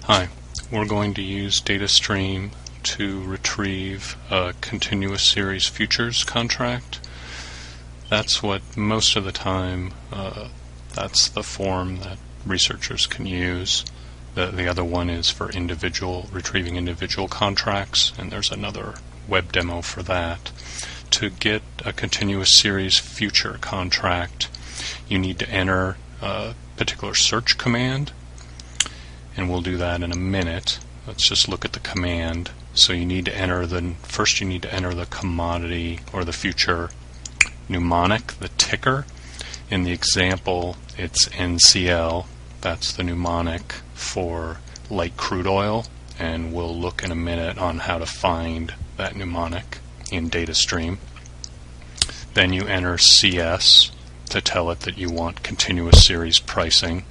Hi, we're going to use Datastream to retrieve a continuous series futures contract. That's what most of the time, that's the form that researchers can use. The other one is for retrieving individual contracts, and there's another web demo for that. To get a continuous series future contract, you need to enter a particular search command, and we'll do that in a minute. Let's just look at the command. So you need to enter first you need to enter the commodity or the future mnemonic, the ticker. In the example, it's NCL. That's the mnemonic for light crude oil, and we'll look in a minute on how to find that mnemonic in Datastream. Then you enter CS to tell it that you want continuous series pricing.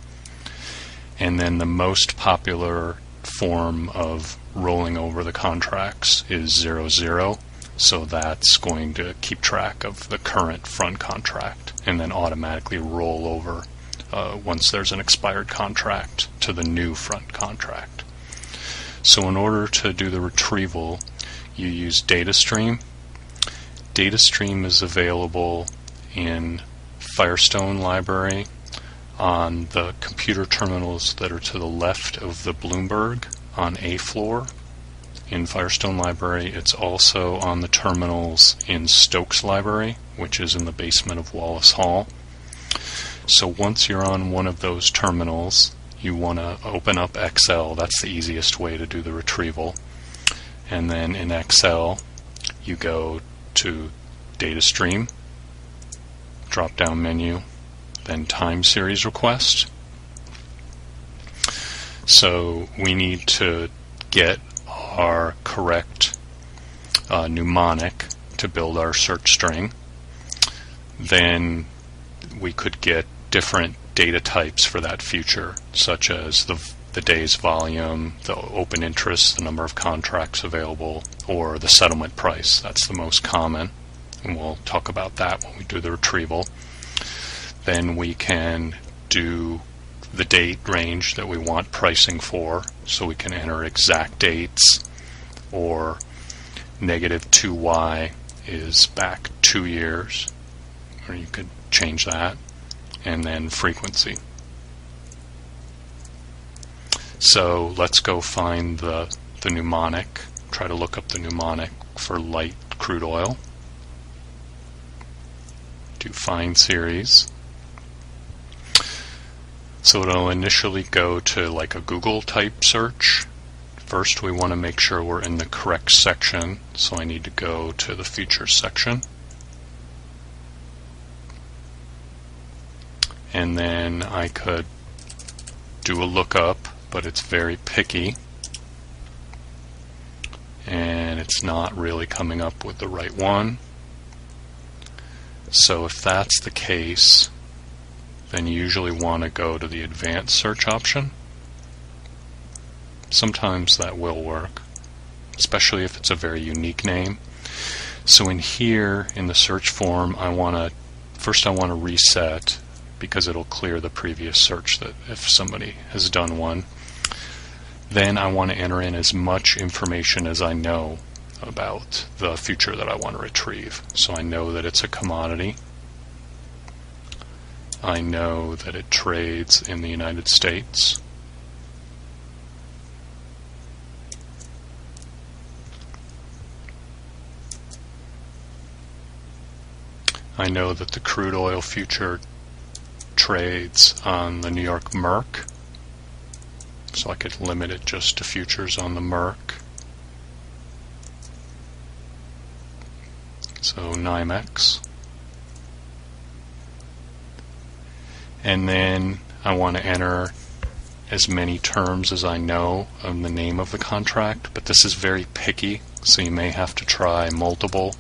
And then the most popular form of rolling over the contracts is 00, so that's going to keep track of the current front contract and then automatically roll over once there's an expired contract to the new front contract. So in order to do the retrieval, you use Datastream. Datastream is available in Firestone library on the computer terminals that are to the left of the Bloomberg on A floor in Firestone library. It's also on the terminals in Stokes library, which is in the basement of Wallace Hall. So once you're on one of those terminals, you want to open up Excel. That's the easiest way to do the retrieval. And then in Excel, you go to Datastream, drop-down menu, then time series request. So we need to get our correct mnemonic to build our search string. Then we could get different data types for that future, such as the day's volume, the open interest, the number of contracts available, or the settlement price. That's the most common, and we'll talk about that when we do the retrieval. Then we can do the date range that we want pricing for, so we can enter exact dates, or -2y is back 2 years, or you could change that, and then frequency. So let's go find the mnemonic, try to look up the mnemonic for light crude oil. Do find series. So it'll initially go to like a Google type search. First we want to make sure we're in the correct section, so I need to go to the futures section. And then I could do a lookup, but it's very picky, and it's not really coming up with the right one. So if that's the case, then you usually want to go to the advanced search option. Sometimes that will work, especially if it's a very unique name. So in here, in the search form, I want to reset, because it'll clear the previous search that if somebody has done one. Then I want to enter in as much information as I know about the future that I want to retrieve. So I know that it's a commodity. I know that it trades in the United States. I know that the crude oil future trades on the New York Merc, so I could limit it just to futures on the Merc. So NYMEX. And then I want to enter as many terms as I know of the name of the contract, but this is very picky, so you may have to try multiple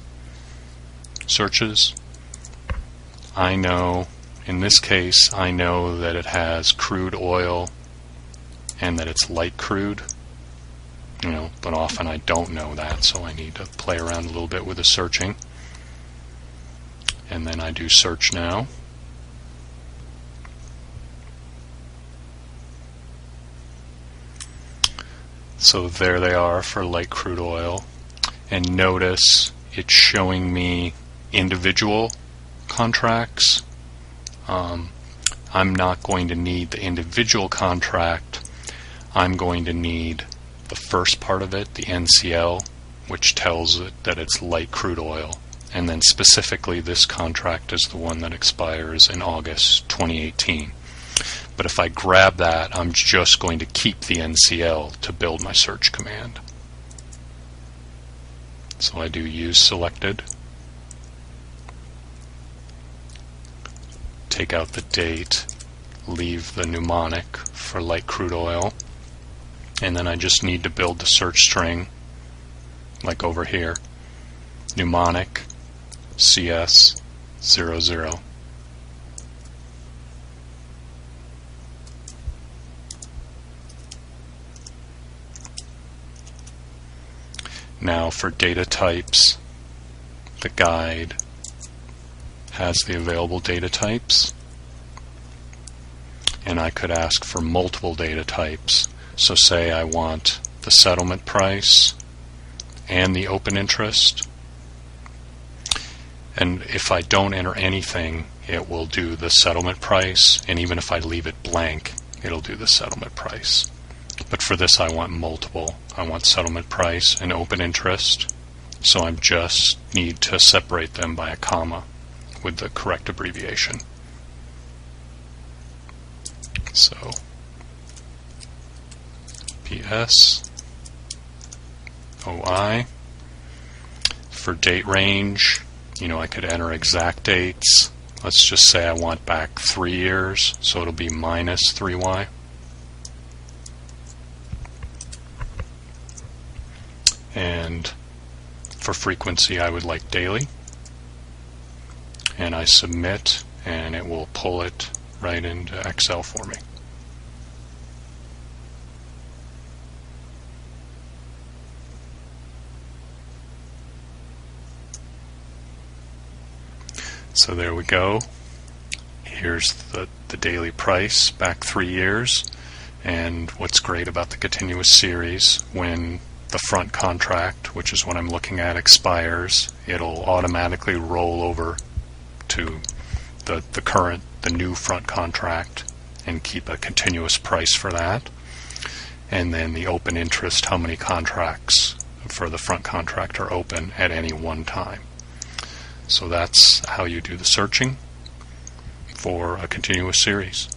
searches. I know, in this case, I know that it has crude oil and that it's light crude, but often I don't know that, so I need to play around a little bit with the searching. And then I do search now. So there they are for light crude oil. And notice it's showing me individual contracts. I'm not going to need the individual contract. I'm going to need the first part of it, the NCL, which tells it that it's light crude oil. And then specifically this contract is the one that expires in August 2018. But if I grab that, I'm just going to keep the NCL to build my search command. So I do use selected, take out the date, leave the mnemonic for light crude oil, and then I just need to build the search string, like over here, mnemonic CS00. Now for data types, the guide has the available data types, and I could ask for multiple data types. So say I want the settlement price and the open interest, and if I don't enter anything, it will do the settlement price, and even if I leave it blank, it'll do the settlement price. But for this I want multiple. I want settlement price and open interest, so I just need to separate them by a comma with the correct abbreviation. So PS OI. For date range, I could enter exact dates. Let's just say I want back 3 years, so it'll be minus 3Y. And for frequency, I would like daily. And I submit, and it will pull it right into Excel for me. So there we go. Here's the daily price back 3 years. And what's great about the continuous series, when the front contract, which is what I'm looking at, expires, it'll automatically roll over to the new front contract and keep a continuous price for that. And then the open interest, how many contracts for the front contract are open at any one time. So that's how you do the searching for a continuous series.